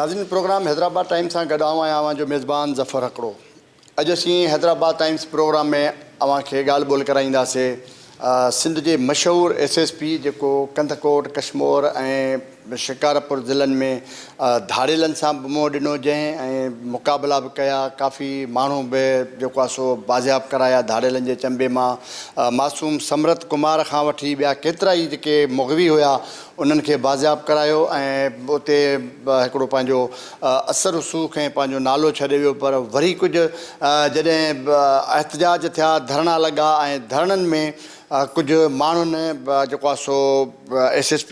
नाज़रीन programme Hyderabad times सां गॾु आवां जो मेज़बान ज़फ़र हकड़ो। अॼु असीं हैदराबाद टाइम्स प्रोग्राम में अव्हांखे ॻाल्हि ॿोल कराईंदासीं सिंध जे मशहूरु SSP जेको कंधकोट कश्मोर ऐं शिकारपुर ज़िलनि में धाड़ेलनि सां मुंहुं ॾिनो जंहिं ऐं मुक़ाबला बि कया, काफ़ी माण्हू बि जेको आहे सो बाज़ियाब कराया धाड़ेलनि जे चंबे मां। मासूम समरत कुमार खां वठी ॿिया केतिरा ई जेके मुग़वी हुया उन्हनि खे बाज़ियाब करायो ऐं उते हिकिड़ो पंहिंजो असर रसूख़ ऐं पंहिंजो नालो छॾे वियो। पर वरी कुझु जॾहिं एहतजाज थिया, धरना लॻा ऐं धरणनि में कुझु माण्हुनि जेको आहे सो SSP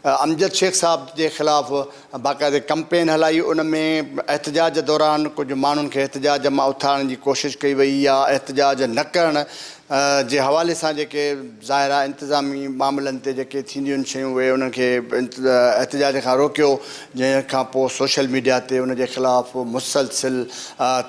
अमजद शेख साहब जे ख़िलाफ़ु बाक़ाइदे कंपेन हलाई। उन में एहतजाज दौरान कुझु माण्हुनि खे एहतजाज मां उथारण जी कोशिशि कई वई या एहतजाज न करण जे हवाले सां जेके ज़ाहिर आहे इंतिज़ामी मामलनि ते जेके थींदियूं आहिनि शयूं उहे उन्हनि खे एहतजाज खां रोकियो, जंहिं खां पोइ सोशल मीडिया ते उन जे ख़िलाफ़ु मुसलसिल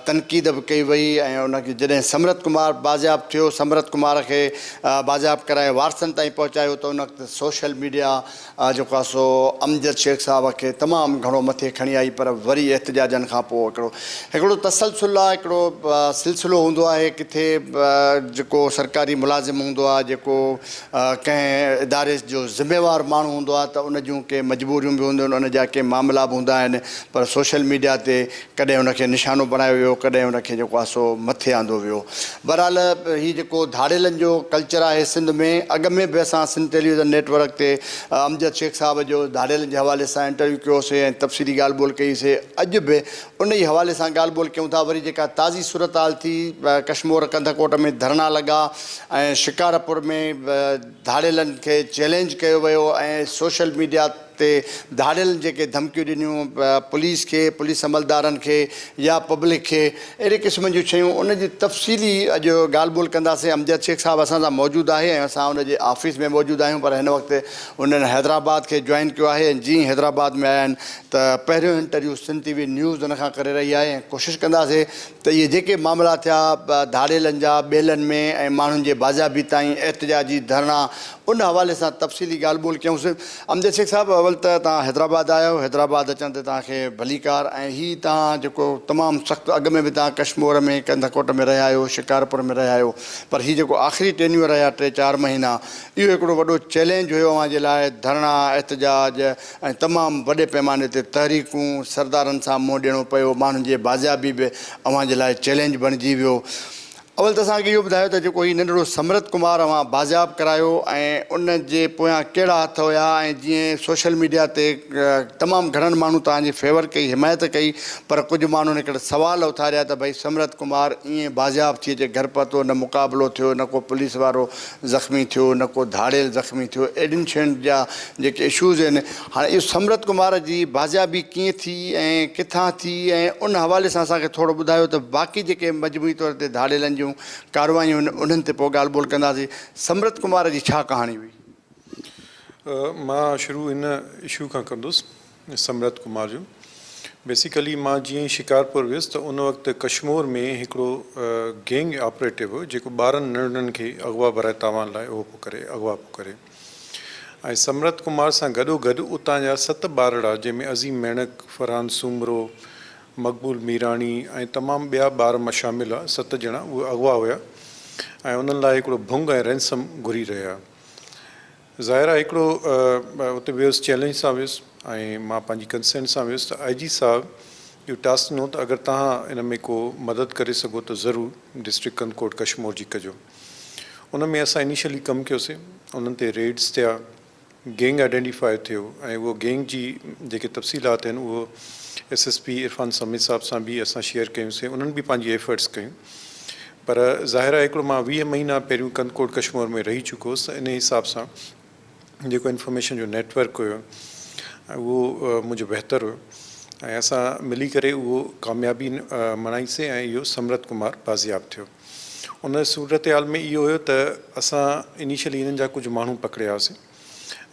तनक़ीद बि कई वई ऐं उनखे जॾहिं समरत कुमार बाज़ियाब थियो, समरत कुमार खे बाज़ियाब कराए वारसनि ताईं पहुचायो त उन वक़्तु सोशल मीडिया जेको आहे सो अमजद शेख साहब खे तमामु घणो मथे खणी आई। पर वरी एहतजाजनि खां पोइ हिकिड़ो तसलसल आहे, हिकिड़ो सिलसिलो हूंदो आहे किथे जेको सरकारी मुलाज़िम हूंदो आहे, जेको कंहिं इदारे जो ज़िम्मेवार माण्हू हूंदो आहे त उन जूं के मजबूरियूं बि हूंदियूं आहिनि, उन जा के मामला बि हूंदा आहिनि। पर सोशल मीडिया ते कॾहिं उनखे निशानो बणायो वियो, कॾहिं उनखे जेको आहे सो मथे आंदो वियो। बहरहाल हीअ जेको धाड़ेलनि जो कल्चर आहे सिंध में, अॻ में बि असां सिंध टेलीविज़न नेटवर्क ते अमजद शेख साहब जो धाड़ेलनि जे हवाले सां इंटरव्यू कयोसीं ऐं तफ़सीली ॻाल्हि ॿोल कईसीं। अॼु बि उन ई हवाले सां ॻाल्हि ॿोल कयूं था। वरी जेका ताज़ी सूरत हाल थी, कश्मोर कंधकोट में धरना लॻा ऐं शिकारपुर में धाड़ेलनि खे चैलेंज कयो वियो ऐं सोशल मीडिया ते धाड़ेलनि जेके धमकियूं ॾिनियूं पुलिस खे, पुलिस अमलदारनि खे या पब्लिक खे, अहिड़े क़िस्म जूं शयूं, उन जी तफ़सीली अॼु ॻाल्हि ॿोल कंदासीं। अमजद शेख साहब असां सां मौजूदु आहे ऐं असां उन जे ऑफ़िस में मौजूदु आहियूं, पर हिन वक़्तु उन्हनि हैदराबाद खे जॉइन कयो आहे ऐं जीअं हैदराबाद में आया आहिनि त पहिरियों इंटरव्यू सिंध TV न्यूज़ उन खां करे रही आहे। ऐं कोशिशि कंदासीं त इहे जेके मामला थिया धाड़ेलनि जा ॿेलनि में ऐं माण्हुनि जे बाज़ाबी ताईं एहतजाजी धरना, उन हवाले सां तफ़सीली ॻाल्हि ॿोल कयूंसीं। अमजद शेख साहब, अवल त तव्हां हैदराबाद आहियो, हैदराबाद अचण ते तव्हांखे भलीकार, ऐं हीअ तव्हां जेको तमामु सख़्तु अॻ में बि तव्हां कश्मोर में कंधकोट में रहिया आहियो, शिकारपुर में रहिया आहियो, पर हीअ जेको आख़िरी टेन्यूअर रहिया 3-4 महीना, इहो हिकिड़ो वॾो चैलेंज हुयो अव्हां जे लाइ। धरना, एहतजाज ऐं तमामु वॾे पैमाने ते तहरीकूं, सरदारनि सां मुंहुं ॾियणो पियो, माण्हुनि जे बाज़ियाबी बि अव्हां जे लाइ चैलेंज बणिजी वियो। अवल त असांखे इहो ॿुधायो त जेको हीउ नंढिड़ो समरत कुमार अव्हां बाज़ियाब करायो ऐं उन जे पोयां कहिड़ा हथ हुया, ऐं जीअं सोशल मीडिया ते तमामु घणनि माण्हू तव्हांजी फेवर कई, हिमायत कई, पर कुझु माण्हुनि हिकिड़ा सुवाल उथारिया त भई समरत कुमार ईअं बाज़ियाब थी अचे, घर पहुतो, न मुक़ाबिलो थियो, न को पुलिस वारो ज़ख़्मी थियो, न को धाड़ेल ज़ख़्मी थियो, एॾियुनि शयुनि जा जेके इशूज़ आहिनि। हाणे इहो समरत कुमार जी बाज़ियाबी कीअं थी ऐं किथां थी, ऐं उन हवाले सां असांखे थोरो ॿुधायो त बाक़ी जेके मजमूई तौर ते धाड़ेलनि कारवायूं उन्हनि ते पोइ ॻाल्हि ॿोल कंदासीं। समरत कुमार जी छा कहाणी हुई? मां शुरू इन इशू खां कंदुसि समरत कुमार जो। बेसिकली मां जीअं शिकारपुर वियुसि त उन वक़्तु कश्मोर में हिकिड़ो गैंग ऑपरेटिव हो जेको ॿारनि नंढनि खे अगवा बराए तावान लाइ उहो पियो करे, अगवा पियो करे। ऐं समरत कुमार सां गॾोगॾु उतां जा 7 ॿारड़ा, जंहिंमें अज़ीम मेणक, फरहान सूमरो, मक़बूल मीरानी ऐं तमामु ॿिया ॿार शामिलु आहे, 7 ॼणा उहे अगवा हुया ऐं उन्हनि लाइ हिकिड़ो भुंग ऐं रैंसम घुरी रहिया। ज़ाहिर आहे हिकिड़ो उते वियुसि, चैलेंज सां वियुसि ऐं मां पंहिंजी कंसेंट सां वियुसि त IG साहब इहो टास्क ॾिनो त अगरि तव्हां इन में को मदद करे सघो त ज़रूरु डिस्ट्रिक्ट कंधकोट कश्मोर जी कजो। उन में असां इनिशियली कमु कयोसीं, उन्हनि ते रेड्स थिया, गैंग आइडेंटिफाई थियो ऐं उहो गैंग जी जेके तफ़सीलात आहिनि उहो SSP इरफान समीद साहब सां बि असां शेयर कयूंसीं, उन्हनि बि पंहिंजी एफर्ट्स कयूं। पर ज़ाहिर आहे हिकिड़ो मां 20 महीना पहिरियों कंधकोट कश्मोर में रही चुको हुउसि, इन हिसाब सां जेको इंफॉर्मेशन जो नेटवर्क हुयो उहो मुंहिंजो बहितरु हुयो ऐं असां मिली करे उहो कामयाबी मनाईसीं ऐं इहो समरत कुमार बाज़ियाब थियो। उन सूरत हाल में इहो हुयो त असां इनिशियली इन्हनि जा कुझु माण्हू पकड़ियासीं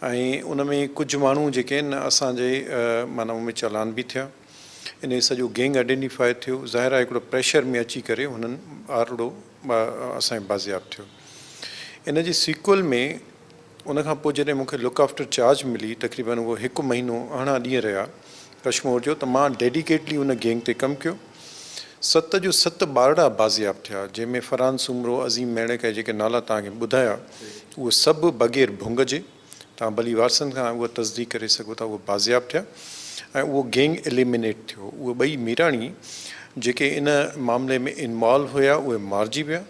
ऐं उन में कुझु माण्हू जेके आहिनि असांजे माना उन में चालान बि थिया, इन सॼो गैंग आइडेंटिफाई थियो। ज़ाहिर आहे हिकिड़ो प्रेशर में अची करे हुननि आरड़ो असांखे बाज़ियाब थियो। इन जी सीक्वल में उनखां पोइ जॾहिं मूंखे लुक आफ्टर चार्ज मिली, तक़रीबन उहो 1 महीनो 18 ॾींहं रहिया, कश्मीर जो, त मां डेडिकेटली उन गैंग ते कमु कयो। 7 जो 7 ॿारड़ा बाज़ियाब थिया, जंहिंमें फरहान सुमरो, अज़ीम मेड़क ऐं जेके नाला तव्हांखे ॿुधाया उहे सभु बग़ैर भुंग जे, तव्हां भली वारसनि खां उहा तस्दीक करे सघो था, उहे बाज़ियाब थिया ऐं उहो गैंग एलिमिनेट थियो। उहे ॿई मीराणी जेके इन मामले में इन्वॉल्व हुया उहे मारिजी विया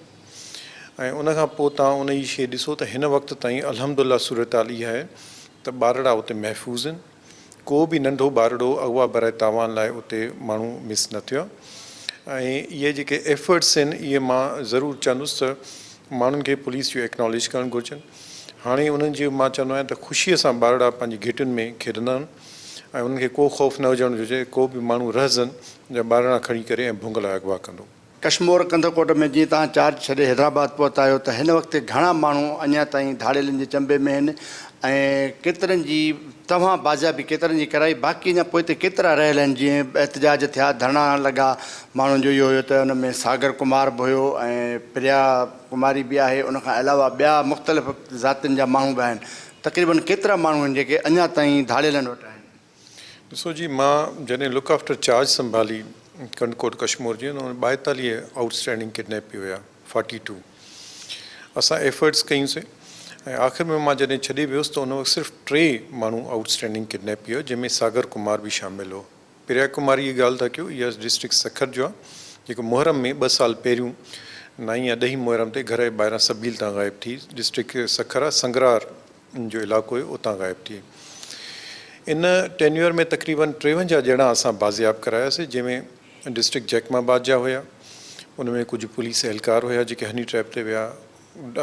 ऐं उन खां पोइ तव्हां उन जी शइ ॾिसो त हिन वक़्तु ताईं अल्हम्दुलिल्लाह सूरत हाल इहा आहे त ॿारड़ा उते महफ़ूज़ आहिनि। को बि नंढो ॿारड़ो अॻुवा बराए तावान लाइ उते माण्हू मिस न थियो ऐं इहे जेके एफर्ट्स आहिनि इहे मां ज़रूरु चवंदुसि त माण्हुनि खे पुलिस जो एक्नॉलेज करणु घुरिजनि। हाणे उन्हनि जी मां चवंदो आहियां त ख़ुशीअ सां ॿारड़ा पंहिंजी घिटियुनि में खेॾंदा आहिनि ऐं उन्हनि खे को ख़ौफ़ न हुजणु घुरिजे को बि माण्हू रहजनि या ॿारड़ा खणी करे ऐं भुंग लाइ अॻुवा कंदो। कश्मीर कंदकोट में जीअं तव्हां चार्ज छॾे हैदराबाद पहुता आहियो त हिन वक़्तु घणा माण्हू अञा ताईं धाड़ेलनि जे चंबे में आहिनि ऐं केतिरनि जी तव्हां बाज़ियाबी केतिरनि जी कराई, बाक़ी अञा पोइ हिते केतिरा रहियल आहिनि? जीअं एहतजाज थिया, धरना लॻा, माण्हुनि जो इहो हुयो त हुन में सागर कुमार बि हुयो ऐं प्रिया कुमारी बि आहे, उनखां अलावा ॿिया मुख़्तलिफ़ ज़ातियुनि जा माण्हू बि आहिनि। तक़रीबन केतिरा माण्हू आहिनि जेके अञा ताईं धाड़ेलनि वटि आहिनि? ॾिसो जी, मां जॾहिं लुक आफ्टर चार्ज संभाली कंदकोट कश्मीर जी, हुन 42 आउटस्टैंडिंग किडनैप हुया, 42 असां एफर्ट्स कयूंसीं ऐं आख़िर में मां जॾहिं छॾे वियुसि त उन वक़्तु सिर्फ़ु 3 माण्हू आउटस्टैंडिंग किडनैप हुयो, जंहिंमें सागर कुमार बि शामिलु हो। प्रिया कुमारी जी ॻाल्हि था कयो, इहा डिस्ट्रिक्ट सखर जो आहे, जेको मुहर्रम में 2 साल पहिरियों 9 या 10 मुहर्रम ते घर जे ॿाहिरां सबील तां ग़ाइबु थी। डिस्ट्रिक्ट सखर आहे, संगरार जो इलाइक़ो हुयो, उतां ग़ाइबु थी। इन टेन्यूअर में तक़रीबन 53 ॼणा असां बाज़ियाब करायासीं, जंहिंमें डिस्ट्रिक्ट जैकमाबाद जा हुया, उनमें कुझु पुलिस एहलकार हुया जेके हनी ट्रैप ते विया,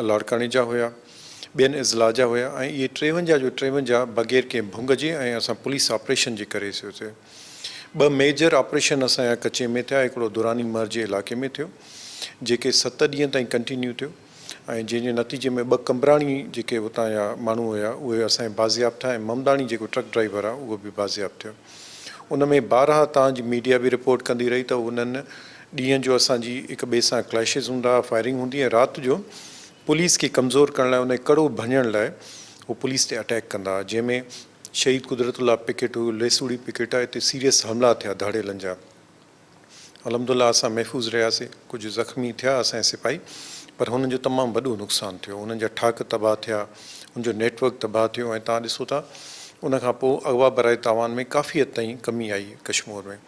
लाड़काणे जा हुया, ॿियनि इज़ला जा हुया ऐं इहे 53 जो 53 बग़ैर कंहिं भुंग जे ऐं असां पुलिस ऑपरेशन जे करे सियोसीं। 2 मेजर ऑपरेशन असांजा कचे में थिया, हिकिड़ो दुरानी मर जे इलाइक़े में थियो जेके 7 ॾींहं ताईं कंटिन्यू थियो ऐं जंहिंजे नतीजे में 2 कंबराणी जेके हुतां जा माण्हू हुया उहे असांजे बाज़ियाब थिया ऐं ममदाणी जेको ट्रक ड्राइवर आहे उहो बि बाज़ियाब थियो। उन में 12 तव्हांजी मीडिया बि रिपोर्ट कंदी रही त उन्हनि ॾींहं जो असांजी हिक ॿिए सां क्लैशिस हूंदा हुआ, फायरिंग हूंदी ऐं राति जो पुलिस खे कमज़ोर करण लाइ, उन कड़ो भञण लाइ उहो पुलिस ते अटैक कंदा हुआ, जंहिंमें शहीद कुदरतुल्लाह पिकेट हुयो, लेसूड़ी पिकेट आहे, हिते सीरियस हमला थिया धाड़ेलनि जा। अल्हम्दुलिल्लाह असां महफ़ूज़ रहियासीं, कुझु ज़ख़्मी थिया असांजे सिपाही, पर हुननि जो तमामु वॾो नुक़सानु थियो, उन्हनि जा ठाक तबाह थिया, उनजो नेटवर्क तबाह थियो ऐं तव्हां ॾिसो था उनखां पोइ अगवा बराए तावान में काफ़ी हद ताईं कमी आई कश्मीर में।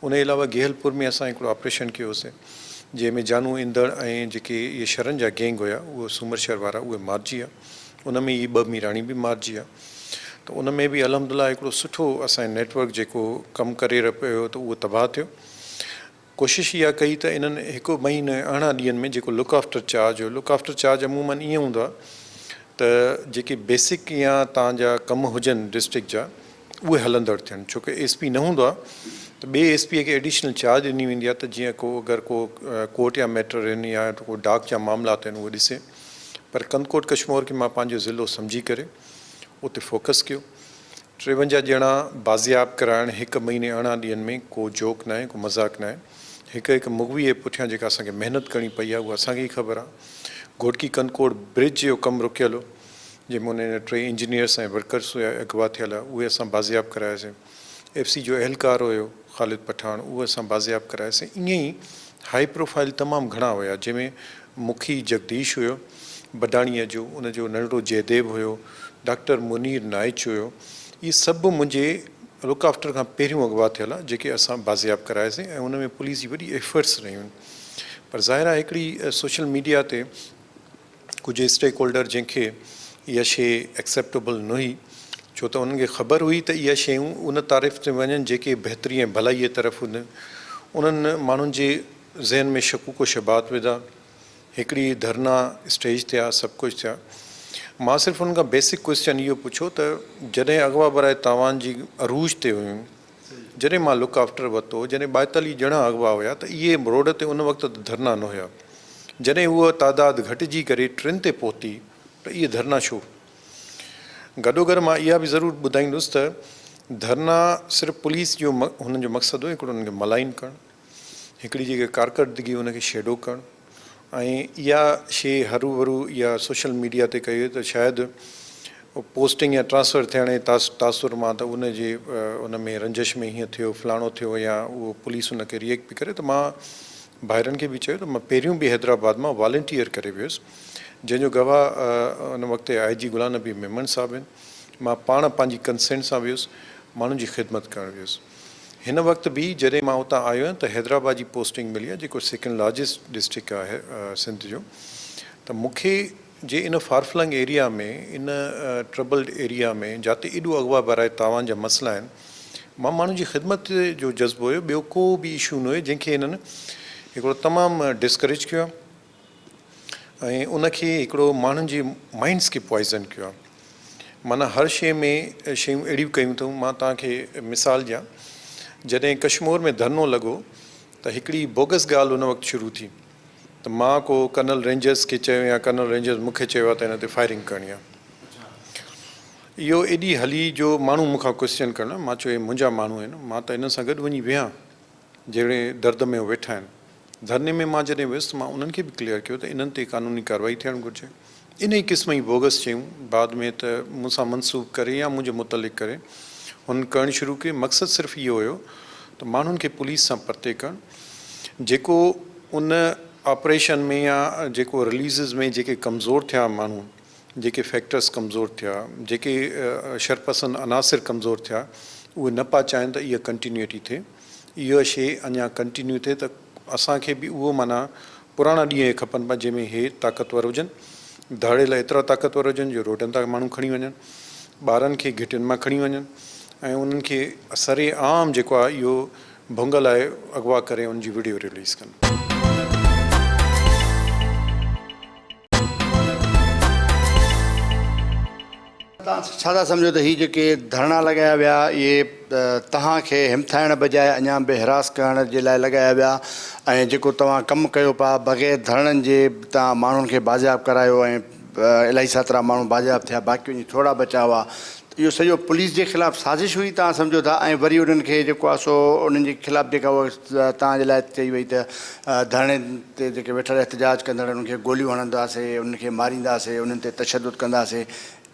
उन जे अलावा गेहलपुर में असां हिकिड़ो ऑपरेशन कयोसीं जंहिंमें जानू ईंदड़ ऐं जेके इहे शहरनि जा गैंग हुया उहे सूमर शहर वारा उहे मारिजी विया, उन में इहे 2 मीराणी बि मारिजी विया। त उन में बि अल्हम्दुलिल्लाह हिकिड़ो सुठो असांजो नेटवर्क जेको कमु करे पियो त उहो तबाह थियो। कोशिशि इहा कई त इन्हनि 1 महीने 18 ॾींहंनि में जेको लुक आफ्टर चार्ज हुयो, लुक आफ्टर चार्ज अमूमन ईअं हूंदो आहे त जेके बेसिक या तव्हांजा कम हुजनि डिस्ट्रिक्ट जा उहे हलंदड़ थियनि, छोकी एसपी न हूंदो आहे त ॿिए एसपीअ खे एडिशनल चार्ज ॾिनी वेंदी आहे त जीअं को अगरि को कोर्ट या मैटर आहिनि या को डाक जा मामलात आहिनि उहे ॾिसे। पर कंदकोट कश्मीर खे मां पंहिंजो ज़िलो सम्झी करे उते फोकस कयो। 53 ॼणा बाज़ियाब कराइण 1 महीने 18 ॾींहंनि में को जोक न आहे, को मज़ाक न आहे। हिकु मुगवी जे पुठियां जेका असांखे महिनत करणी पई आहे उहा असांखे ई ख़बर आहे। घोटकी कंदकोट ब्रिज जो कमु रुकियल हो, जंहिंमें उन 3 इंजीनियर्स ऐं वर्कर्स हुया अगवा थियल आहे, उहे असां बाज़ियाब करायासीं। FC जो एहलकार हुयो ख़ालिद पठान, उहे असां बाज़ियाब करायासीं। ईअं ई हाई प्रोफाइल तमामु घणा हुया, जंहिंमें मुखी जगदीश हुयो बडाणीअ जो, उनजो नंढड़ो जयदेव हुयो, डॉक्टर मुनीर नाइच हुयो। इहे सभु मुंहिंजे लुक आफ्टर खां पहिरियों अगवा थियल आहे जेके असां बाज़ियाब करायासीं ऐं उन में पुलिस जी वॾी एफर्ट्स रहियूं आहिनि। पर ज़ाहिर आहे हिकिड़ी सोशल मीडिया ते कुझु स्टेक होल्डर जंहिंखे इहा शइ एक्सेप्टेबल न हुई, छो त उन्हनि खे ख़बर हुई त इहा शयूं उन तारीफ़ ते वञनि जेके बहितरी ऐं भलाईअ तरफ़ हूंदियूं। उन्हनि माण्हुनि जे ज़हन में शकूक शबात विधा, हिकिड़ी धरना स्टेज थिया, सभु कुझु थिया। मां सिर्फ़ु उन खां बेसिक क्वेश्चन इहो पुछो त जॾहिं अगवा बराए तावान जी अरूज ते हुयूं, जॾहिं मां लुक आफ्टर वरितो, जॾहिं 42 ॼणा अगवा हुया त इहे रोड ते उन वक़्तु धरना न हुया। जॾहिं उहा तादाद घटिजी करे 3 ते पहुती त इहे धरना छो? गॾोगॾु मां इहा बि ज़रूरु ॿुधाईंदुसि त धरना सिर्फ़ु पुलिस जो हुननि जो मक़सदु हुओ हिकिड़ो उन्हनि खे मलाइन करणु, हिकिड़ी जेके कारकर्दगी उनखे शेडो करणु ऐं इहा शइ हरू भरू इहा सोशल मीडिया ते कई त शायदि पोस्टिंग या ट्रांसफ़र थियण जे तासुर मां त उन में रंजिश में हीअं थियो फलाणो थियो या उहो पुलिस उनखे रिएक्ट बि करे, त मां भाइरनि खे बि चयो त मां पहिरियों बि हैदराबाद मां वॉलंटियर करे वियुसि, जंहिंजो गवाह उन वक़्तु IG गुलाम नबी मेमन साहिबु आहिनि। मां पाण पंहिंजी कंसेंट सां वियुसि, माण्हुनि जी ख़िदमत करणु वियुसि। हिन वक़्तु बि जॾहिं मां उतां आयो आहियां त हैदराबाद जी पोस्टिंग मिली आहे, जेको सेकेंड लार्जेस्ट डिस्ट्रिक्ट आहे सिंध जो। त मूंखे जे इन फारफलंग एरिया में, इन ट्रबल्ड एरिया में, जिते एॾो अॻुवा भराए तावान जा मसइला आहिनि, मां माण्हुनि जी ख़िदमत जो जज़्बो हुयो, ॿियो को बि इशू न हुयो जंहिंखे हिननि हिकिड़ो तमामु डिस्करेज कयो आहे ऐं उनखे हिकिड़ो माण्हुनि जी माइंड्स खे पॉइज़न कयो आहे। माना हर शइ में शयूं अहिड़ियूं कयूं अथऊं। मां तव्हांखे मिसाल ॾियां, जॾहिं कश्मीर में धरनो लॻो त हिकिड़ी बोगस ॻाल्हि उन वक़्तु शुरू थी, त मां को कर्नल रेंजर्स खे चयो या कर्नल रेंजर्स मूंखे चयो आहे त हिन ते फायरिंग करणी आहे। इहो एॾी हली जो माण्हू मूंखां क्वेश्चन करणु, मां चयो हे मुंहिंजा माण्हू आहिनि, मां त हिन सां गॾु वञी वियां जहिड़े दर्द में वेठा आहिनि। धरने में मां जॾहिं वियुसि त मां उन्हनि खे बि क्लियर कयो त इन्हनि ते कानूनी कार्रवाई थियणु घुरिजे। इन ई क़िस्म जी बोगस शयूं बाद में त मूंसां मनसूब करे या मुंहिंजे मुतलिक़ करे हुन करणु शुरू कयो। मक़सदु सिर्फ़ु इहो हुयो त माण्हुनि खे पुलिस सां परते करणु, जेको उन ऑपरेशन में या जेको रिलीज़िस में जेके कमज़ोर थिया माण्हू, जेके फैक्टर्स कमज़ोर थिया, जेके शरपसंद अनासिर कमज़ोर थिया, उहे न पिया चाहिनि त इहा कंटिन्यूटी थिए, इहा शइ अञा कंटिन्यू थिए। त असांखे बि उहो माना पुराणा ॾींहं खपनि पिया जंहिंमें हे ताक़तवर हुजनि, धाड़ेल एतिरा ताक़तवर हुजनि जो रोडनि तां माण्हू खणी वञनि, ॿारनि खे घिटियुनि मां खणी वञनि ऐं उन्हनि खे सरे आम जेको आहे इहो भुंगल आहे अगवा करे उनजी वीडियो रिलीज़ कनि। तव्हां छा था सम्झो त हीअ जेके धरना लॻाया विया इहे तव्हांखे हिमथाइण बजाए अञा बि हिरास करण जे लाइ लॻाया विया, ऐं जेको तव्हां कमु कयो पिया बग़ैर धरणनि जे तव्हां माण्हुनि खे बाज़ियाब करायो ऐं इलाही सातरा माण्हू बाज़ियाब थिया, बाक़ी थोरा बचा हुआ, इहो सॼो पुलिस जे ख़िलाफ़ु साज़िश हुई तव्हां सम्झो था? ऐं वरी उन्हनि खे जेको आहे सो उन्हनि जे ख़िलाफ़ु जेका उहा तव्हांजे लाइ चई वई त धरणे ते जेके वेठल एहतजाज कंदड़ उन्हनि खे गोलियूं हणंदासीं, उन्हनि खे मारींदासीं, उन्हनि ते तशदुद कंदासीं,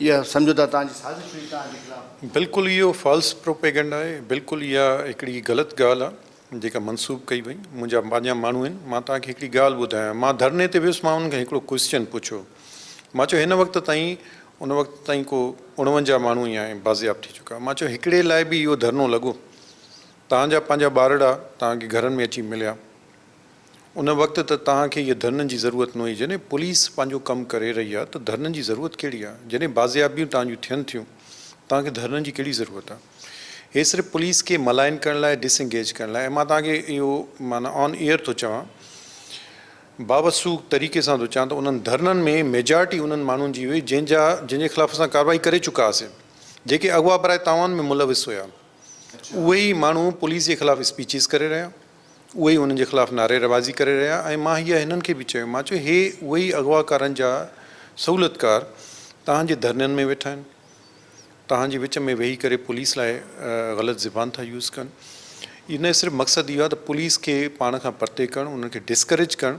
इहा सम्झो था तव्हांजी साज़िश हुई तव्हांजे ख़िलाफ़ु? बिल्कुलु इहो फॉल्स प्रोपेगेंडा आहे। बिल्कुलु इहा हिकिड़ी ग़लति ॻाल्हि आहे जेका मनसूब कई वई। मुंहिंजा पंहिंजा माण्हू आहिनि। मां तव्हांखे हिकिड़ी ॻाल्हि ॿुधायां, मां धरने ते वियुसि, मां उन्हनि खे हिकिड़ो क्वेश्चन पुछियो, मां चयो हिन वक़्तु ताईं उन वक़्तु ताईं को 49 माण्हू ई आहिनि बाज़ियाब थी चुका। मां चयो हिकिड़े लाइ बि इहो धरनो लॻो, तव्हांजा पंहिंजा ॿारड़ा तव्हांखे घरनि में अची मिलिया, उन वक़्तु त तव्हांखे इहे धरननि जी ज़रूरत न हुई। जॾहिं पुलिस पंहिंजो कमु करे रही आहे त धरननि जी ज़रूरत कहिड़ी आहे? जॾहिं बाज़ियाबियूं तव्हांजूं थियनि थियूं, तव्हांखे धरननि जी कहिड़ी ज़रूरत आहे? हे सिर्फ़ु पुलिस खे मलाइन करण लाइ, डिसएंगेज करण लाइ। ऐं मां तव्हांखे इहो माना ऑन एयर थो चवां, बावसूख़ तरीक़े सां थो चवां त उन्हनि धरननि में मेजॉरिटी उन्हनि माण्हुनि जी हुई जंहिंजे ख़िलाफ़ु असां कार्रवाई करे चुका हुआसीं, जेके अॻुवा बराए तावान में मुलविस हुया। उहे ई माण्हू पुलिस जे ख़िलाफ़ु स्पीचिस करे रहिया, उहे ई उन्हनि जे ख़िलाफ़ु नारेबाज़ी करे रहिया। ऐं मां हीअ हिननि खे बि चयो, मां चयो हे उहे ई अॻुवाकारनि जा सहूलियतकार तव्हांजे धरननि में वेठा आहिनि, तव्हांजे विच में वेही करे पुलिस लाइ ग़लति ज़बान था यूज़ कनि। इन सिर्फ़ु मक़सदु इहो आहे त पुलिस खे पाण खां परते करणु, उन्हनि खे डिस्करेज करणु,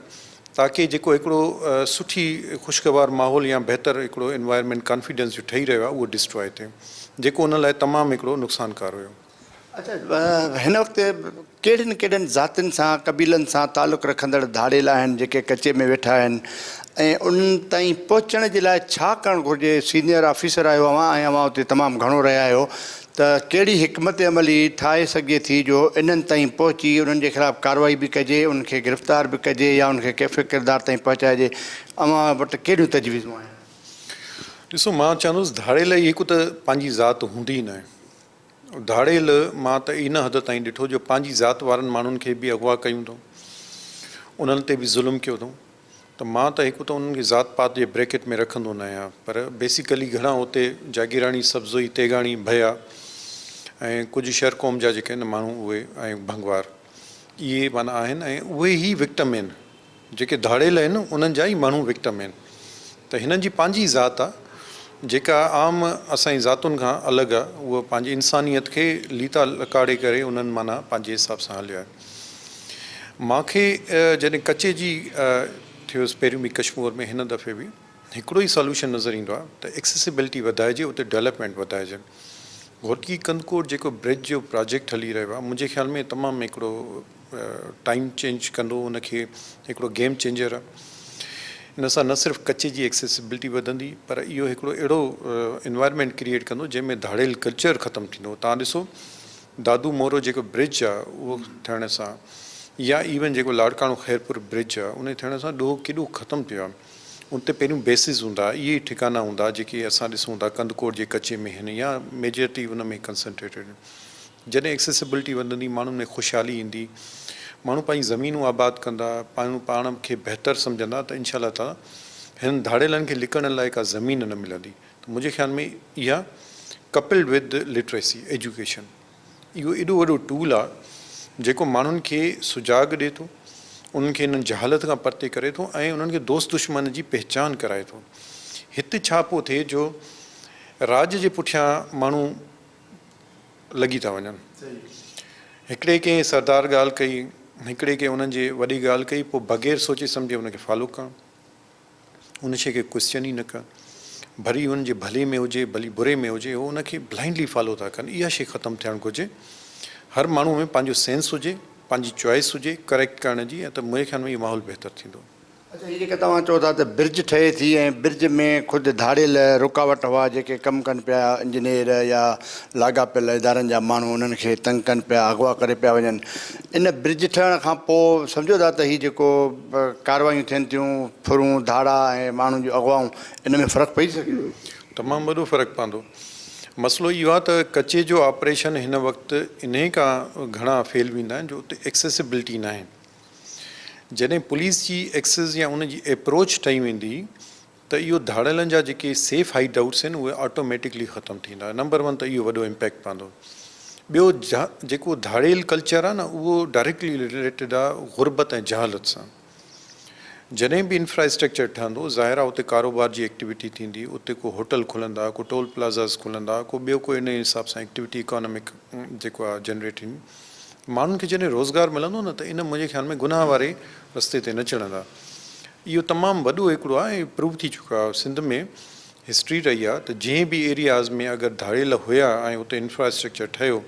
ताकी जेको हिकिड़ो सुठी ख़ुशगवार माहौल या बहितर हिकिड़ो एनवायरनमेंट कॉन्फिडेंस जो ठही रहियो आहे, उहो डिस्ट्रॉय थिए, जेको उन लाइ तमामु हिकिड़ो नुक़सानकार हुयो। अच्छा, हिन वक़्तु कहिड़ियुनि कहिड़ियुनि ज़ातियुनि सां क़बीलनि सां तालुक़ु रखंदड़ धाड़ेल आहिनि जेके कचे में वेठा आहिनि, ऐं उन्हनि ताईं पहुचण जे लाइ छा करणु घुरिजे? सीनियर ऑफिसर आहियो ऐं अव्हां उते तमामु घणो रहिया आहियो, त कहिड़ी हिकमत अमली ठाहे सघे थी जो इन्हनि ताईं पहुची उन्हनि जे ख़िलाफ़ु कार्रवाई बि कजे, उनखे गिरफ़्तार बि कजे या उनखे कैफ़े किरदार ताईं पहुचाइजे? अव्हां वटि कहिड़ियूं तजवीज़ूं आहिनि? ॾिसो, मां चवंदुसि धाड़ेल जी हिकु त पंहिंजी ज़ात हूंदी ई न आहे। धाड़ेल मां त इन हद ताईं ॾिठो जो पंहिंजी ज़ात वारनि माण्हुनि खे बि अॻुवा कयूं अथऊं, उन्हनि ते बि ज़ुल्म कयो अथऊं। त मां त हिकु त उन्हनि खे ज़ात पात जे ब्रैकेट में रखंदो न आहियां, पर बेसिकली घणा हुते जागीराणी, सब्ज़ोई, तेगाणी, भया ऐं कुझु शहर क़ौम जा जेके आहिनि माण्हू उहे ऐं भंगवार, इहे माना आहिनि ऐं उहे ई विक्टम आहिनि। जेके धाड़ेल आहिनि उन्हनि जा ई माण्हू विक्टम आहिनि। त हिननि जी पंहिंजी ज़ात आहे जेका आम असांजी ज़ातुनि खां अलॻि आहे, उहा पंहिंजी इंसानियत खे लीता लकाड़े करे उन्हनि माना पंहिंजे हिसाब सां हलियो आहे। मूंखे जॾहिं कचे जी थियोसि पहिरियों बि कश्मीर में, हिन दफ़े बि हिकिड़ो ई सॉल्यूशन नज़र ईंदो आहे त एक्सेसिबिलिटी वधाइजे, उते डेवलपमेंट वधाइजे। घोटकी कंदकोट जेको ब्रिज जो प्रोजेक्ट हली रहियो आहे, मुंहिंजे ख़्याल में तमामु हिकिड़ो टाइम चेंज कंदो, उनखे हिकिड़ो गेम चेंजर आहे। इन सां न सिर्फ़ु कच्चे जी एक्सेसिबिलिटी वधंदी, पर इहो हिकिड़ो अहिड़ो एनवायरनमेंट क्रिएट कंदो जंहिंमें धाड़ेल कल्चर ख़तमु थींदो। तव्हां ॾिसो दादू मोरो जेको ब्रिज आहे उहो थियण सां, या इवन जेको लाड़काणो खैरपुर ब्रिज आहे उन थियण सां ॾोहो केॾो ख़तमु थियो आहे। उते पहिरियों बेसिस हूंदा, इहे ठिकाना हूंदा जेके असां ॾिसूं था कंदकोट जे कच्चे में आहिनि या मेजॉरिटी उन में कंसंट्रेटेड। जॾहिं एक्सेसिबिलिटी वधंदी, माण्हुनि में ख़ुशहाली ईंदी, माण्हू पंहिंजी ज़मीनूं आबाद कंदा, पाण खे बहितर सम्झंदा, त इनशा ताला हिन धाड़ेलनि खे लिकण लाइ का ज़मीन न मिलंदी। त मुंहिंजे ख़्याल में इहा कपल्ड विद लिटरेसी एजुकेशन, इहो एॾो वॾो टूल आहे जेको माण्हुनि खे सुजाग ॾिए थो, उन्हनि खे हिननि जहालत खां परते करे थो ऐं उन्हनि खे दोस्त दुश्मन जी पहचान कराए थो। हिते छा पियो थिए जो राज जे पुठियां माण्हू लॻी था वञनि। हिकिड़े कंहिं सरदार ॻाल्हि कई, हिकिड़े खे उन्हनि जे वॾी ॻाल्हि कई, पोइ बग़ैर सोचे सम्झे उनखे फॉलो करणु, उन शइ खे क्वेश्चन ई न करणु, भली हुनजे भले में हुजे भली बुरे में हुजे, उहो उनखे ब्लाइंडली फॉलो था कनि। इहा शइ ख़तमु थियणु घुरिजे। हर माण्हू में पंहिंजो सेंस हुजे, पंहिंजी चॉइस हुजे करेक्ट करण जी, ऐं त मुंहिंजे ख़्याल में इहो माहौल बहितर थींदो। अच्छा, हीअ जेके तव्हां चओ था त ब्रिज ठहे थी ऐं ब्रिज में ख़ुदि धाड़ियल रुकावट हुआ जेके कमु कनि पिया, इंजीनियर या लाॻापियल इदारनि जा माण्हू उन्हनि खे तंग कनि पिया, अगवा करे पिया वञनि, इन ब्रिज ठहण खां पोइ सम्झो था त हीअ जेको कारवायूं थियनि थियूं, फुरूं धाड़ा ऐं माण्हुनि जूं अगवाऊं, इन में फ़र्क़ु पई सघे? तमामु वॾो फ़र्क़ु पवंदो। मसइलो इहो आहे त कचे जो ऑपरेशन हिन वक़्तु इन खां घणा फेल वेंदा आहिनि जो उते एक्सेसिबिलिटी न आहे। जॾहिं पुलिस जी एक्सेस या उन जी अप्रोच ठही वेंदी, त इहो धाड़ेलनि जा जेके सेफ हाइड आउट्स आहिनि उहे ऑटोमेटिकली ख़तमु थींदा। नंबर वन त इहो वॾो इम्पैक्ट पवंदो। ॿियो जेको धाड़ेल कल्चर आहे न, उहो डायरेक्टली रिलेटेड आहे ग़ुर्बत ऐं जहालत सां। जॾहिं बि इंफ्रास्ट्रक्चर ठहंदो, ज़ाहिर आहे उते कारोबार जी एक्टिविटी थींदी, उते को होटल खुलंदा, को टोल प्लाज़ास खुलंदा, को ॿियो को इन हिसाब सां एक्टिविटी इकोनॉमिक जेको आहे जनरेट थींदी। माण्हुनि खे जॾहिं रोज़गारु मिलंदो न, त इन मुंहिंजे ख़्याल में गुनाह वारे रस्ते ते न चढ़ंदा। इहो तमामु वॾो हिकिड़ो आहे ऐं प्रूव थी चुको आहे। सिंध में हिस्ट्री रही आहे त जंहिं बि एरियाज़ में अगरि धाड़ेल हुया ऐं उते इंफ्रास्ट्रक्चर ठहियो,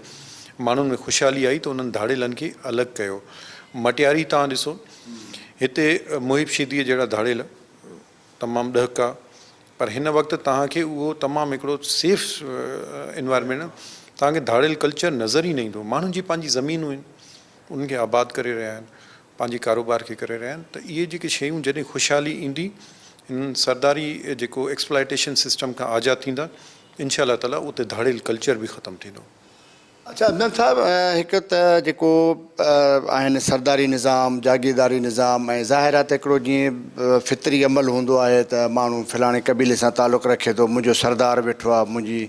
माण्हुनि में ख़ुशहाली आई, त उन्हनि धाड़ेलनि खे अलॻि कयो। मटियारी तव्हां ॾिसो, हिते मुहिब शीदीअ जहिड़ा धाड़ेल तमामु ॾहका, पर हिन वक़्तु तव्हांखे उहो तमामु हिकिड़ो सेफ एनवायरनमेंट, तव्हांखे धाड़ेल कल्चर नज़र ई न ईंदो। माण्हुनि जी पंहिंजी ज़मीनूं आहिनि, उन्हनि खे आबाद करे रहिया आहिनि, पंहिंजे कारोबार खे करे रहिया आहिनि। त इहे जेके शयूं जॾहिं ख़ुशहाली ईंदी, हिन सरदारी जेको एक्सप्लाइटेशन सिस्टम खां आज़ादु थींदा, इनशा ताला उते धाड़ेल कल्चर बि ख़तमु थींदो। अच्छा अदनान साहब, हिकु त जेको आहिनि सरदारी निज़ाम, जागीरदारी निज़ाम, ऐं ज़ाहिर आहे त हिकिड़ो जीअं फितरी अमल हूंदो आहे त माण्हू फलाणे क़बीले सां तालुक़ु रखे थो, मुंहिंजो सरदार वेठो आहे, मुंहिंजी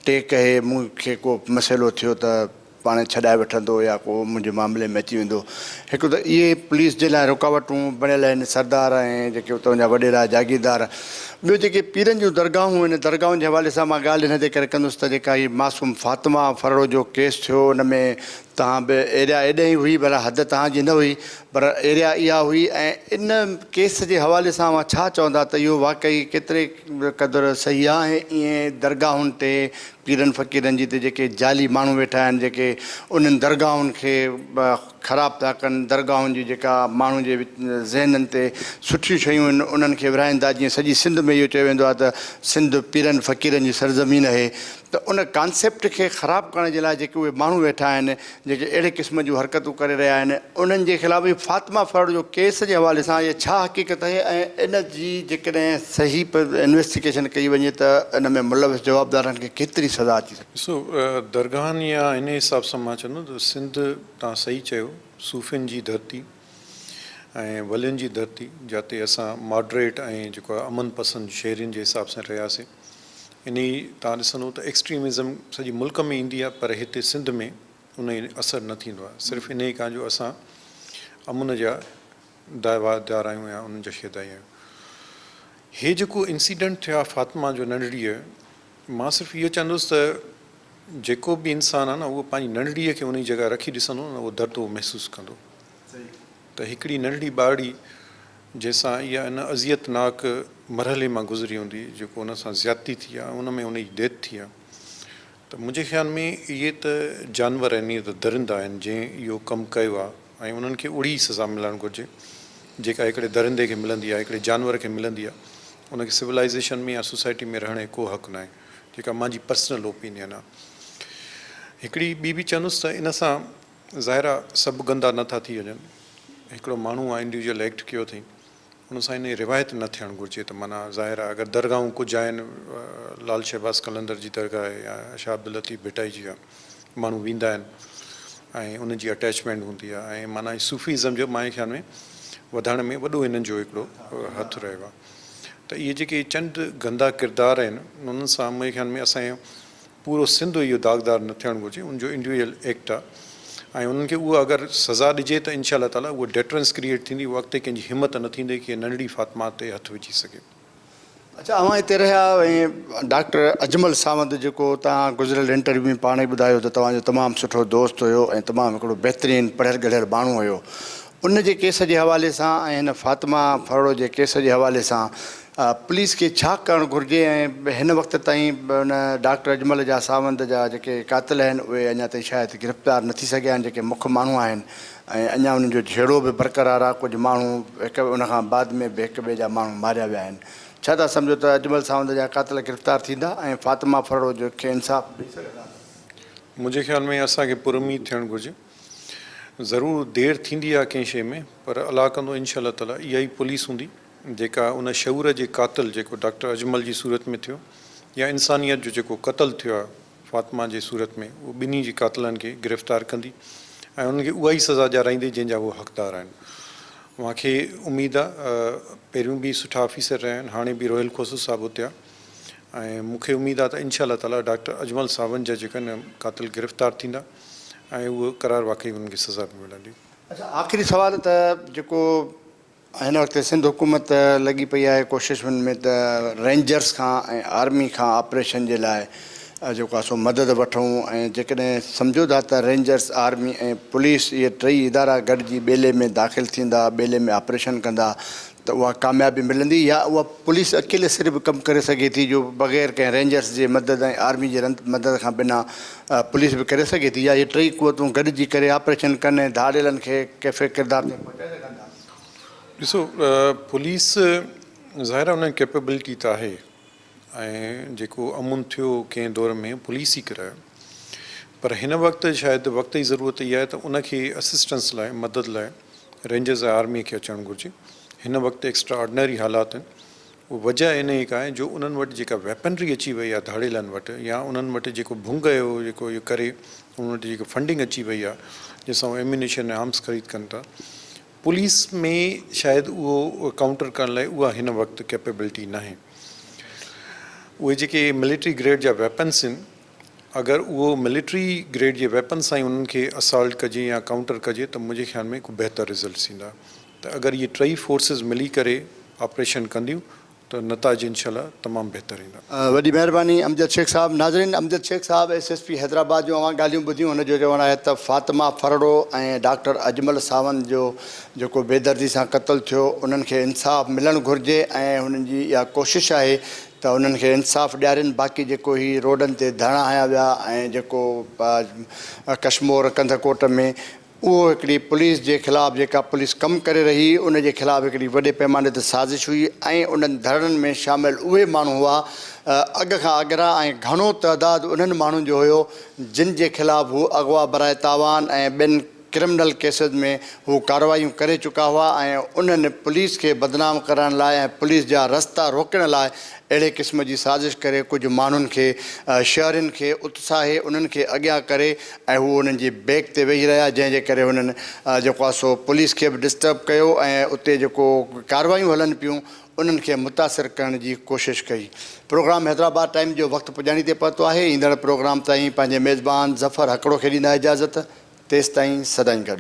टेक आहे, मूंखे को मसइलो थियो त पाण छॾाए वठंदो या को मुंहिंजे मामले में अची वेंदो। हिकु त इहे पुलिस जे लाइ रुकावटूं बणियल आहिनि, सरदार ऐं जेके उतां जा वॾेरा जागीरदार। ॿियो जेके पीरनि जूं दरगाहूं आहिनि, दरगाहुनि जे हवाले सां मां ॻाल्हि हिन ते करे कंदुसि त जेका हीअ मासूम फातिमा फरो जो केस थियो, उन में तव्हां बि एरिया एॾे ई हुई, भला हद तव्हांजी न हुई, पर एरिया इहा हुई। ऐं इन केस जे हवाले सां मां छा चवंदा त इहो वाक़ई केतिरे क़दुरु सही आहे? ऐं ईअं दरगाहुनि ते पीरनि फ़क़ीरनि जी ते जेके जाली माण्हू वेठा आहिनि, जेके उन्हनि दरगाहुनि खे ख़राबु था कनि, दरगाहुनि जी जेका माण्हुनि जे ज़हननि ते सुठियूं शयूं आहिनि उन्हनि खे विराइनि था। जीअं सॼी सिंध में इहो चयो वेंदो आहे त सिंध पीरनि फ़क़ीरनि जी सरज़मीन आहे, त उन कॉन्सेप्ट खे ख़राबु करण जे लाइ जेके उहे माण्हू वेठा आहिनि, जेके अहिड़े क़िस्म जूं हरकतूं करे रहिया आहिनि, उन्हनि जे ख़िलाफ़ इहो फातिमा फरो जो केस जे हवाले सां इहा छा हक़ीक़त आहे? ऐं इन जी जेकॾहिं सही इन्वेस्टिगेशन कई वञे त इन में मुलविस जवाबदारनि खे केतिरी सज़ा अची सघे? ॾिसो, दरगाहनि या इन हिसाब सां मां चवंदुमि त सिंध, तव्हां सही चयो, सूफ़ियुनि जी धरती ऐं वलियुनि जी धरती, जिते असां मॉडरेट ऐं जेको आहे अमन पसंदि शहरियुनि जे हिसाब सां रहियासीं। इन तव्हां ॾिसंदो त एक्सट्रीमिज़म सॼी मुल्क में ईंदी आहे, पर हिते सिंध में उन असरु न थींदो आहे, सिर्फ़ु इन खां जो असां अमन जा दावादार आहियूं या उन्हनि जा शेदाई आहियूं। हे जेको इंसिडेंट थियो आहे फातिमा जो नंढड़ीअ, मां सिर्फ़ु इहो चवंदुसि त जेको बि इंसानु आहे न, उहो पंहिंजी नंढड़ीअ खे उन जी जॻह रखी ॾिसंदो न, उहो दर्द उहो महसूसु कंदो। त हिकिड़ी नंढड़ी ॿारड़ी जंहिंसां इहा इन अज़ियतनाक मरहले मां गुज़री हूंदी जेको उन सां ज़्यादती थी आहे उन में उनजी डेथ थी आहे त मुंहिंजे ख़्याल में इहे त जानवर आहिनि इहे त दरिंदा आहिनि जंहिं इहो कमु कयो आहे ऐं उन्हनि खे ओड़ी सज़ा मिलणु घुरिजे जेका हिकिड़े दरिंदे खे मिलंदी आहे हिकिड़े जानवर खे मिलंदी आहे उनखे सिविलाइज़ेशन में या सोसाइटी में रहण जो को हक़ न आहे जेका मुंहिंजी पर्सनल ओपिनियन आहे हिकिड़ी ॿी बि चवंदुसि त इन सां ज़ाहिर आहे सभु गंदा नथा थी वञनि हिकिड़ो माण्हू आहे इंडिविजुअल एक्ट कयो अथई उन सां इन जी रिवायत न थियणु घुरिजे त माना ज़ाहिर आहे अगरि दरगाहूं कुझु आहिनि लाल शहबाज़ कलंदर जी दरगाह आहे या शाह अब्दुल लतीफ़ भिटाई जी आहे माण्हू वेंदा आहिनि ऐं उनजी अटैचमेंट हूंदी आहे ऐं माना सूफ़ीज़म जो मुंहिंजे ख़्याल में वधाइण में वॾो हिननि जो हिकिड़ो हथु रहियो आहे त इहे जेके चंद गंदा किरदार आहिनि उन्हनि सां मुंहिंजे ख़्याल में असांजो पूरो सिंध इहो दाग़दार न थियणु घुरिजे उनजो इंडिविजुअल एक्ट आहे ऐं उन्हनि खे उहा अगरि सज़ा ॾिजे त इनशा ताला उहा डेटरेंस क्रिएट थींदी उहा अॻिते कंहिंजी हिमत न थींदी की नंढड़ी फ़ातिमा ते हथु विझी सघे अच्छा अवां हिते रहिया ऐं डॉक्टर अजमल सावंत जेको तव्हां गुज़िरियल इंटरव्यू में पाण ई ॿुधायो त तव्हांजो तमामु सुठो दोस्त हुयो ऐं तमामु हिकिड़ो बहितरीनु पढ़ियलु गढ़ियलु माण्हू हुयो उन जे केस जे हवाले सां ऐं हिन फ़ातिमा फरोड़ो जे केस जे हवाले सां पुलिस खे छा करणु घुरिजे ऐं हिन वक़्त ताईं उन डॉक्टर अजमल जा सावंत जा जेके क़ातिल आहिनि उहे अञा ताईं शायदि गिरफ़्तार न थी सघिया आहिनि जेके मुख्य माण्हू आहिनि ऐं अञा उन्हनि जो झेड़ो बि बरक़रार आहे कुझु माण्हू हिकु उनखां बाद में बि हिक ॿिए जा माण्हू मारिया विया आहिनि छा था सम्झो त अजमल सावंत जा क़ातिल गिरफ़्तार थींदा ऐं फ़ातिमा फरोड़ो जो खे इंसाफ़ ॾेई सघंदा मुंहिंजे ख़्याल में असांखे पुरुमीद थियणु घुरिजे ज़रूरु देरि थींदी आहे कंहिं शइ में पर अलाह कंदो इनशा ताला इहा ई पुलिस हूंदी जेका उन शऊर जे क़ातिल जेको डॉक्टर अजमल जी सूरत में थियो या इंसानियत जो जेको क़तलु थियो आहे फ़ातिमा जे सूरत में उहो ॿिन्ही जी क़ातिलनि खे गिरफ़्तार कंदी ऐं उन्हनि खे उहा ई सज़ा ॾियाराईंदी जंहिंजा उहे हक़दार आहिनि मूंखे उमेदु आहे पहिरियों बि सुठा ऑफिसर रहिया आहिनि हाणे बि रोयल खोसो साहिबु हुते आहे ऐं मूंखे उमेदु आहे त इनशा ताला डॉक्टर अजमल सावंत जा जेका आहिनि क़ातिल गिरफ़्तार थींदा ऐं उहो करार वाक़ई उन्हनि खे सज़ा बि मिलंदी अच्छा आख़िरी सुवाल त जेको हिन वक़्तु सिंध हुकूमत लॻी पई आहे कोशिशुनि में त रेंजर्स खां ऐं आर्मी खां ऑपरेशन जे लाइ जेको आहे सो मदद वठूं ऐं जेकॾहिं सम्झो था त रेंजर्स आर्मी ऐं पुलिस इहे टई इदारा गॾिजी ॿेले में दाख़िल थींदा ॿेले में ऑपरेशन कंदा त उहा कामयाबी मिलंदी या उहा पुलिस अकेले सिर्फ़ु कमु करे सघे थी जो बग़ैर कंहिं रेंजर्स जे मदद ऐं आर्मी जे मदद खां बिना पुलिस बि करे सघे थी या इहे टई क़ुवतूं गॾिजी करे ऑपरेशन कनि ऐं धाड़ेलनि खे कैफ़े किरदार ते पहुचाए सघंदा ॾिसो पुलिस ज़ाहिर उन कैपेबिलिटी त आहे ऐं जेको अमुन थियो कंहिं दौर में पुलिस ई करायो पर हिन वक़्तु शायदि वक़्त जी ज़रूरत इहा आहे त उनखे असिस्टेंस लाइ मदद लाइ रेंजर्स ऐं आर्मी खे अचणु घुरिजे हिन वक़्तु एक्स्ट्रा ऑर्डिनरी हालात आहिनि उहा वजह इन ई का आहे जो उन्हनि वटि जेका वेपनरी अची वई आहे धाड़ेलनि वटि या उन्हनि वटि जेको भुंग जो जेको इहो करे उन्हनि वटि जेको फंडिंग अची वई आहे जंहिंसां उहे एम्यूनेशन ऐं आर्म्स ख़रीद कनि था पुलिस में शायदि उहो काउंटर करण लाइ उहा हिन वक़्तु कैपेबिलिटी न आहे उहे जेके मिलिट्री ग्रेड जा वेपन्स आहिनि अगरि उहो मिलिट्री ग्रेड जे वेपन सां ई उन्हनि खे असॉल्ट कजे या काउंटर कजे त मुंहिंजे ख़्याल में को बहितर रिज़ल्ट ईंदा त अगरि इहे टई फोर्सिस मिली करे ऑपरेशन कंदियूं त नताइज इंशाल्लाह तमामु बहितर ईंदा वॾी महिरबानी अमजद शेख साहब नाज़रीन अमजद शेख साहब SSP हैदराबाद जो अवां ॻाल्हियूं ॿुधियूं हुनजो चवणु आहे त फ़ातिमा फरोड़ो ऐं डॉक्टर अजमल सावंत जो जेको बेदर्दी सां क़तलु थियो उन्हनि खे इंसाफ़ मिलणु घुरिजे ऐं हुननि जी इहा कोशिशि आहे त उन्हनि खे इंसाफ़ ॾियारनि बाक़ी जेको हीउ रोडनि ते धरणा हया विया ऐं जेको कश्मीर कंधकोट में उहो हिकिड़ी पुलिस जे ख़िलाफ़ु जेका पुलिस कमु करे रही उन जे ख़िलाफ़ु हिकिड़ी वॾे पैमाने ते साज़िश हुई ऐं उन्हनि धरणनि में शामिलु उहे माण्हू हुआ अॻ खां अॻिरां ऐं घणो तइदादु उन्हनि माण्हुनि जो हुयो जिन जे ख़िलाफ़ु हू अॻवा बराए तावान ऐं ॿियनि क्रिमिनल केसिस में हू कार्रवाइयूं करे चुका हुआ ऐं उन्हनि पुलिस खे बदनाम करण लाइ ऐं पुलिस जा रस्ता रोकण लाइ अहिड़े क़िस्म जी साज़िश करे कुझु माण्हुनि खे शहरनि खे उत्साहे उन्हनि खे अॻियां करे ऐं हू उन्हनि जी बैक ते वेही रहिया जंहिंजे करे हुननि जेको आहे सो पुलिस खे बि डिस्टर्ब कयो ऐं उते जेको कार्रवाइयूं हलनि पियूं उन्हनि खे मुतासिर करण जी कोशिशि कई प्रोग्राम हैदराबाद टाइम जो वक़्तु पुॼाणी ते पहुतो आहे ईंदड़ प्रोग्राम ताईं पंहिंजे मेज़बान ज़फ़र हकड़ो खे ॾींदा इजाज़त तेसि ताईं सदाईं गॾु